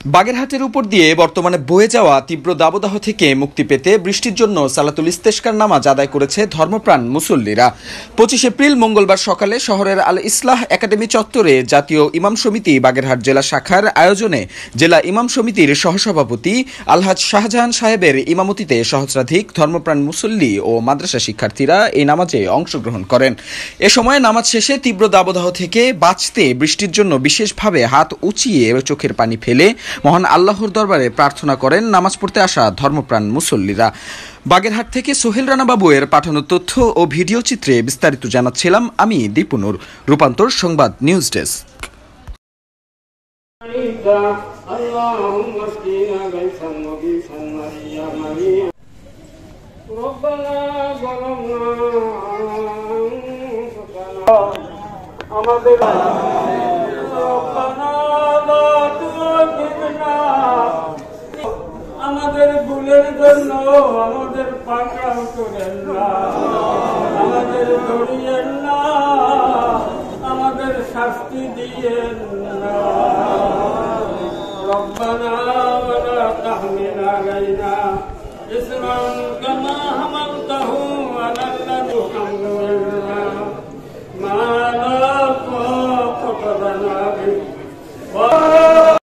বাগেরহাটের উপর দিয়ে বর্তমানে বয়ে যাওয়া তীব্র দাবদাহ থেকে মুক্তি পেতে বৃষ্টির জন্য সালাতুল ইস্তেস্কার নামাজ আদায় করেছে ধর্মপ্রাণ মুসল্লিরা। 25 এপ্রিল মঙ্গলবার সকালে শহরের আল ইসলাহ একাডেমি চত্বরে জাতীয় ইমাম সমিতি বাগেরহাট জেলা শাখার আয়োজনে জেলা ইমাম সমিতির সহসভাপতি আলহাজ শাহজাহান সাহেবের ইমামতিতে সহস্রাধিক ধর্মপ্রাণ মুসল্লি ও মাদ্রাসা শিক্ষার্থীরা এই নামাজে অংশগ্রহণ করেন। এ সময় নামাজ শেষে তীব্র দাবদাহ থেকে বাঁচতে বৃষ্টির জন্য বিশেষভাবে হাত উঁচিয়ে চোখের পানি ফেলে মহান আল্লাহর দরবারে প্রার্থনা করেন নামাজ পড়তে আসা ধর্মপ্রাণ মুসল্লিরা। বাগেরহাট থেকে সোহেল রানা বাবুয়ের পাঠানো তথ্য ও ভিডিও চিত্রে বিস্তারিত জানাচ্ছিলাম আমি দীপুনুর। রূপান্তর সংবাদ নিউজ ডেস্ক। আমাদের ভুলের জন্য আমাদের পাকড়াও করেন না, আমাদের ধরিয়েন না, আমাদের শাস্তি দিয়েন না। রব্বানা ওয়ালা তাহমিল আলাইনা ইসরান কামা হামালতাহু